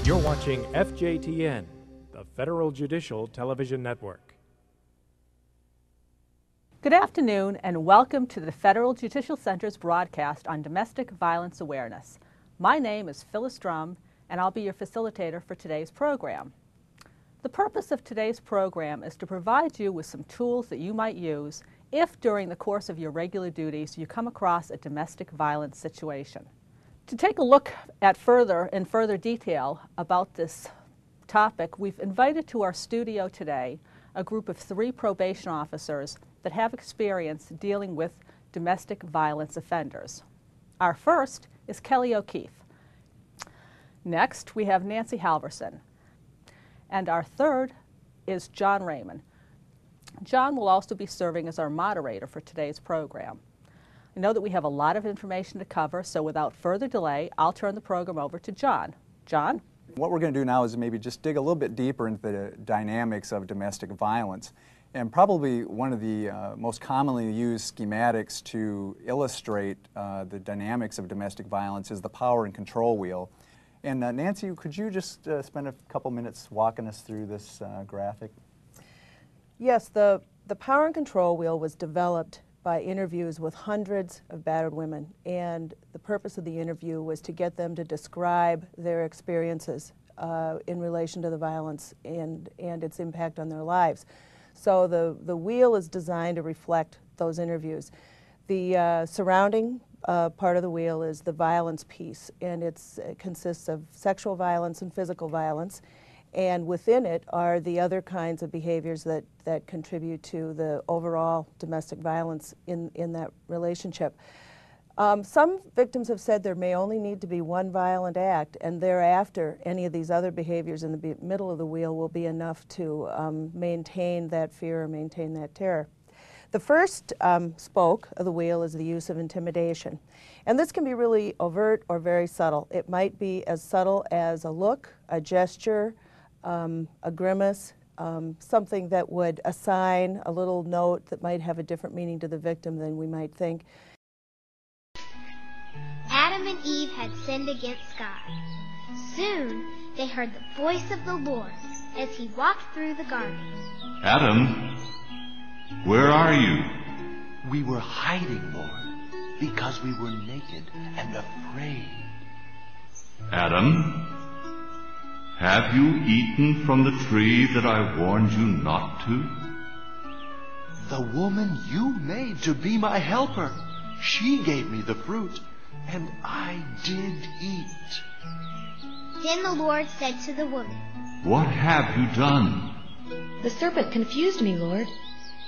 You're watching FJTN, the Federal Judicial Television Network. Good afternoon and welcome to the Federal Judicial Center's broadcast on domestic violence awareness. My name is Phyllis Drum and I'll be your facilitator for today's program. The purpose of today's program is to provide you with some tools that you might use if during the course of your regular duties you come across a domestic violence situation. To take a look at in further detail about this topic, we've invited to our studio today a group of 3 probation officers that have experience dealing with domestic violence offenders. Our first is Kelly O'Keefe. Next, we have Nancy Halverson. And our third is John Raymond. John will also be serving as our moderator for today's program. I know that we have a lot of information to cover, so without further delay, I'll turn the program over to John. John? What we're going to do now is maybe just dig a little bit deeper into the dynamics of domestic violence. And probably one of the most commonly used schematics to illustrate the dynamics of domestic violence is the power and control wheel. And Nancy, could you just spend a couple minutes walking us through this graphic? Yes, the power and control wheel was developed by interviews with hundreds of battered women, and the purpose of the interview was to get them to describe their experiences in relation to the violence and its impact on their lives. So the wheel is designed to reflect those interviews. The surrounding part of the wheel is the violence piece, and it consists of sexual violence and physical violence. And within it are the other kinds of behaviors that contribute to the overall domestic violence in that relationship. Some victims have said there may only need to be one violent act, and thereafter any of these other behaviors in the middle of the wheel will be enough to maintain that fear or maintain that terror. The first spoke of the wheel is the use of intimidation. And this can be really overt or very subtle. It might be as subtle as a look, a gesture, a grimace, something that would assign a little note that might have a different meaning to the victim than we might think. Adam and Eve had sinned against God. Soon they heard the voice of the Lord as he walked through the garden. Adam, where are you? We were hiding, Lord, because we were naked and afraid. Adam, have you eaten from the tree that I warned you not to? The woman you made to be my helper, she gave me the fruit, and I did eat. Then the Lord said to the woman, What have you done? The serpent confused me, Lord.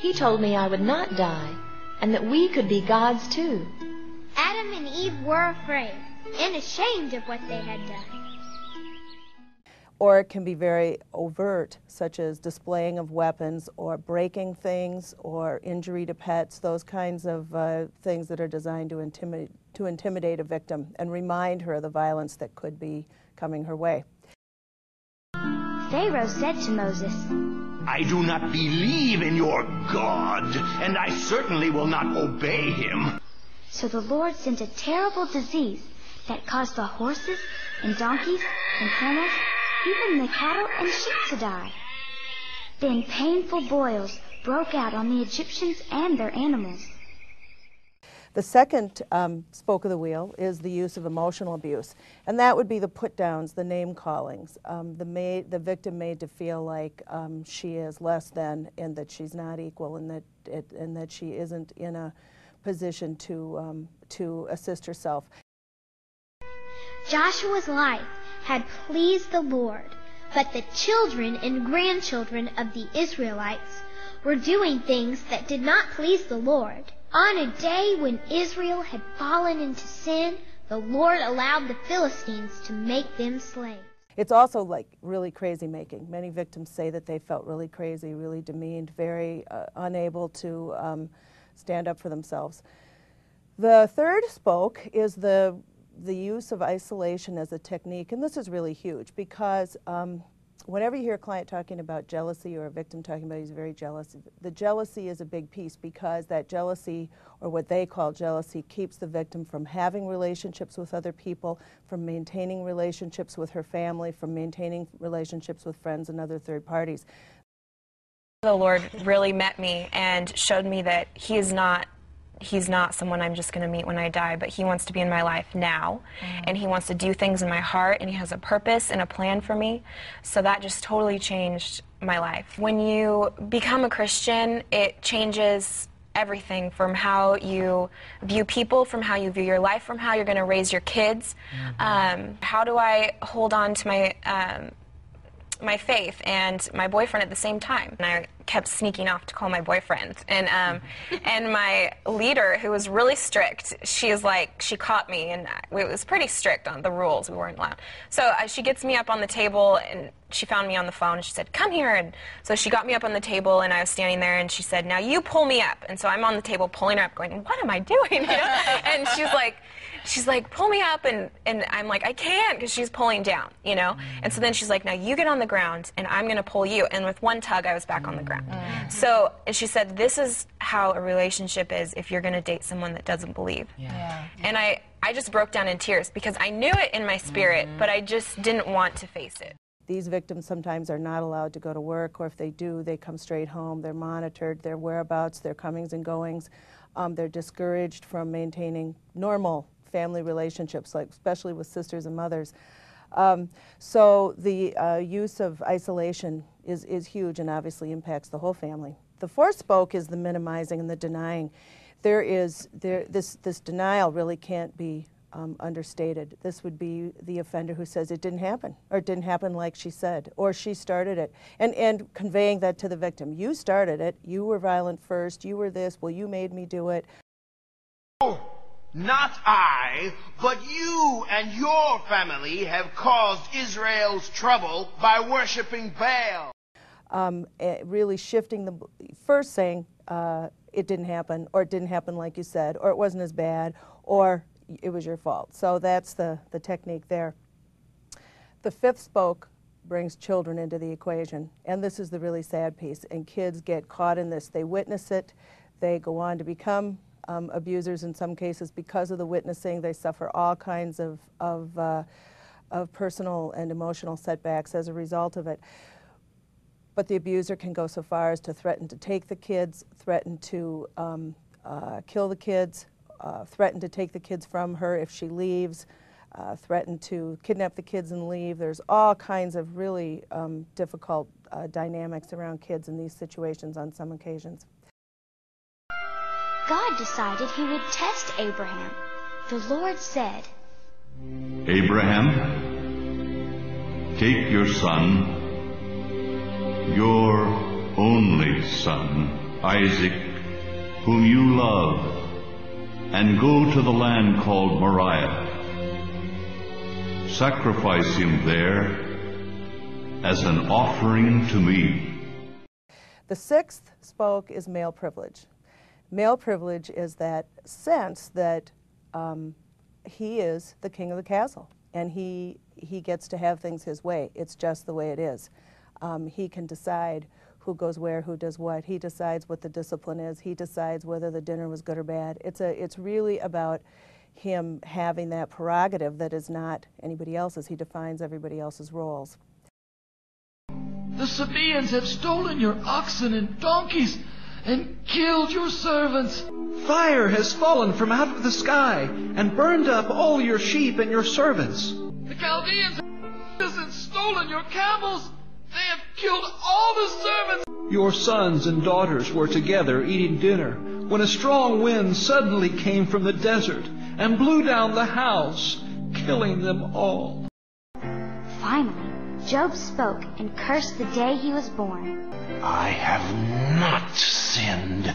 He told me I would not die, and that we could be gods too. Adam and Eve were afraid and ashamed of what they had done. Or it can be very overt, such as displaying of weapons or breaking things or injury to pets, those kinds of things that are designed to intimidate a victim and remind her of the violence that could be coming her way. Pharaoh said to Moses, I do not believe in your God, and I certainly will not obey him. So the Lord sent a terrible disease that caused the horses and donkeys and camels, even the cattle and sheep to die. Then painful boils broke out on the Egyptians and their animals. The second spoke of the wheel is the use of emotional abuse, and that would be the put-downs, the name-callings, the victim made to feel like she is less than and that she's not equal and that she isn't in a position to assist herself. Joshua's life had pleased the Lord, but the children and grandchildren of the Israelites were doing things that did not please the Lord. On a day when Israel had fallen into sin, the Lord allowed the Philistines to make them slaves. It's also like really crazy making. Many victims say that they felt really crazy, really demeaned, very unable to stand up for themselves. The third spoke is the use of isolation as a technique, and this is really huge because whenever you hear a client talking about jealousy or a victim talking about he's very jealous, the jealousy is a big piece because that jealousy, or what they call jealousy, keeps the victim from having relationships with other people, from maintaining relationships with her family, from maintaining relationships with friends and other third parties. The Lord really met me and showed me that He's not someone I'm just going to meet when I die, but He wants to be in my life now, and He wants to do things in my heart, and He has a purpose and a plan for me. So that just totally changed my life. When you become a Christian, it changes everything, from how you view people, from how you view your life, from how you're going to raise your kids. How do I hold on to my faith and my boyfriend at the same time? And I kept sneaking off to call my boyfriend. And my leader, who was really strict, she caught me, and it was pretty strict on the rules. We weren't allowed. So she gets me up on the table, and she found me on the phone, and she said, "Come here." And so she got me up on the table, and I was standing there, and she said, "Now you pull me up." And so I'm on the table pulling her up, going, "What am I doing?" You know? And she's like, "Pull me up," and I'm like, "I can't," because she's pulling down, you know? And so then she's like, "Now you get on the ground, and I'm going to pull you." And with one tug, I was back on the ground. So, and she said, "This is how a relationship is if you're going to date someone that doesn't believe." And I just broke down in tears, because I knew it in my spirit, but I just didn't want to face it. These victims sometimes are not allowed to go to work, or if they do, they come straight home. They're monitored, their whereabouts, their comings and goings. They're discouraged from maintaining normal family relationships, like especially with sisters and mothers. So the use of isolation is huge and obviously impacts the whole family. The fourth spoke is the minimizing and the denying. This denial really can't be understated. This would be the offender who says it didn't happen, or it didn't happen like she said, or she started it, and conveying that to the victim. You started it, you were violent first, you were this, well, you made me do it. Not I, but you and your family have caused Israel's trouble by worshiping Baal. Really shifting first saying it didn't happen, or it didn't happen like you said, or it wasn't as bad, or it was your fault. So that's the technique there. The fifth spoke brings children into the equation, and this is the really sad piece, and kids get caught in this. They witness it, they go on to become abusers in some cases because of the witnessing. They suffer all kinds of personal and emotional setbacks as a result of it. But the abuser can go so far as to threaten to take the kids, threaten to kill the kids, threaten to take the kids from her if she leaves, threaten to kidnap the kids and leave. There's all kinds of really difficult dynamics around kids in these situations on some occasions. God decided He would test Abraham. The Lord said, "Abraham, take your son, your only son, Isaac, whom you love, and go to the land called Moriah. Sacrifice him there as an offering to me." The sixth spoke is male privilege. Male privilege is that sense that he is the king of the castle, and he gets to have things his way. It's just the way it is. He can decide who goes where, who does what. He decides what the discipline is. He decides whether the dinner was good or bad. It's really about him having that prerogative that is not anybody else's. He defines everybody else's roles. The Sabaeans have stolen your oxen and donkeys and killed your servants. Fire has fallen from out of the sky and burned up all your sheep and your servants. The Chaldeans have stolen your camels. They have killed all the servants. Your sons and daughters were together eating dinner when a strong wind suddenly came from the desert and blew down the house, killing them all. Finally, Job spoke and cursed the day he was born. I have not sinned,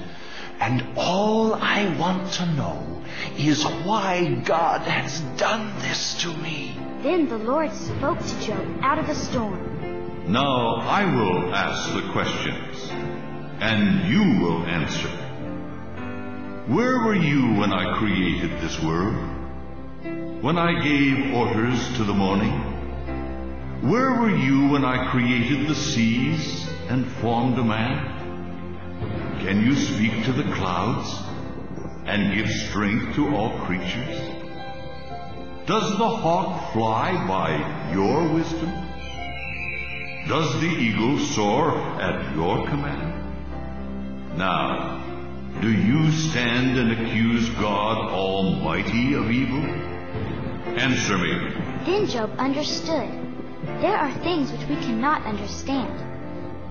and all I want to know is why God has done this to me. Then the Lord spoke to Job out of the storm. Now I will ask the questions, and you will answer. Where were you when I created this world? When I gave orders to the morning? Where were you when I created the seas and formed a man? Can you speak to the clouds and give strength to all creatures? Does the hawk fly by your wisdom? Does the eagle soar at your command? Now, do you stand and accuse God Almighty of evil? Answer me. Then Job understood. There are things which we cannot understand,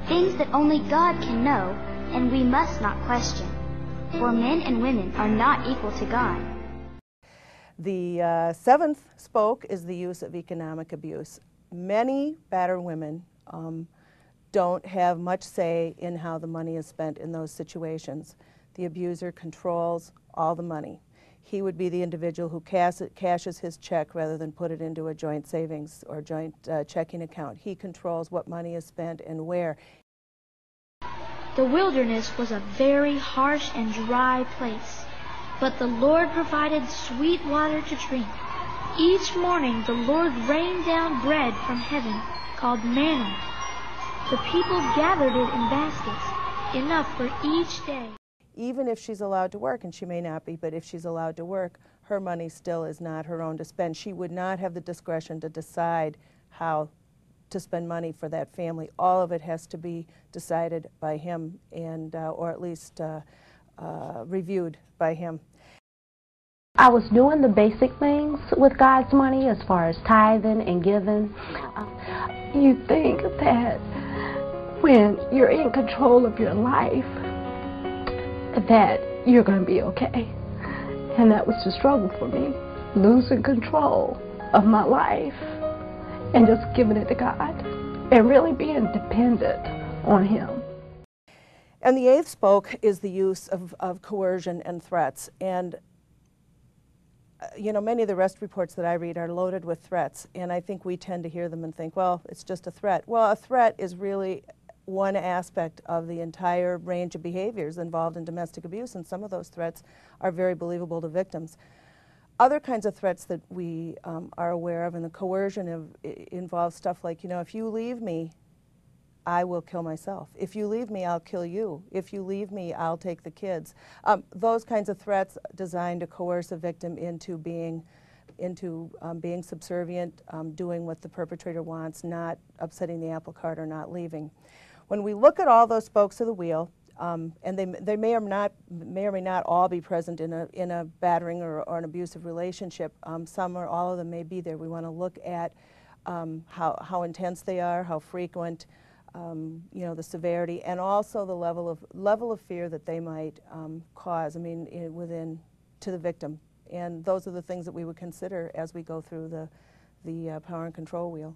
things that only God can know, and we must not question. For men and women are not equal to God. The seventh spoke is the use of economic abuse. Many battered women don't have much say in how the money is spent in those situations. The abuser controls all the money. He would be the individual who cashes his check rather than put it into a joint savings or joint checking account. He controls what money is spent and where. The wilderness was a very harsh and dry place, but the Lord provided sweet water to drink. Each morning the Lord rained down bread from heaven called manna. The people gathered it in baskets, enough for each day. Even if she's allowed to work, and she may not be, but if she's allowed to work, her money still is not her own to spend. She would not have the discretion to decide how to spend money for that family. All of it has to be decided by him, and or at least reviewed by him. I was doing the basic things with God's money as far as tithing and giving. You think that when you're in control of your life, that you're going to be okay. And that was the struggle for me, losing control of my life and just giving it to God and really being dependent on Him. And the eighth spoke is the use of coercion and threats. And you know, many of the arrest reports that I read are loaded with threats, and I think we tend to hear them and think, well, it's just a threat. Well, a threat is really one aspect of the entire range of behaviors involved in domestic abuse, and some of those threats are very believable to victims. Other kinds of threats that we are aware of, and the coercion involves stuff like, you know, if you leave me, I will kill myself. If you leave me, I'll kill you. If you leave me, I'll take the kids. Those kinds of threats designed to coerce a victim into being subservient, doing what the perpetrator wants, not upsetting the apple cart or not leaving. When we look at all those spokes of the wheel, and they may or may not all be present in a battering or an abusive relationship. Some or all of them may be there. We want to look at how intense they are, how frequent, you know, the severity, and also the level of fear that they might cause. I mean, to the victim. And those are the things that we would consider as we go through the power and control wheel.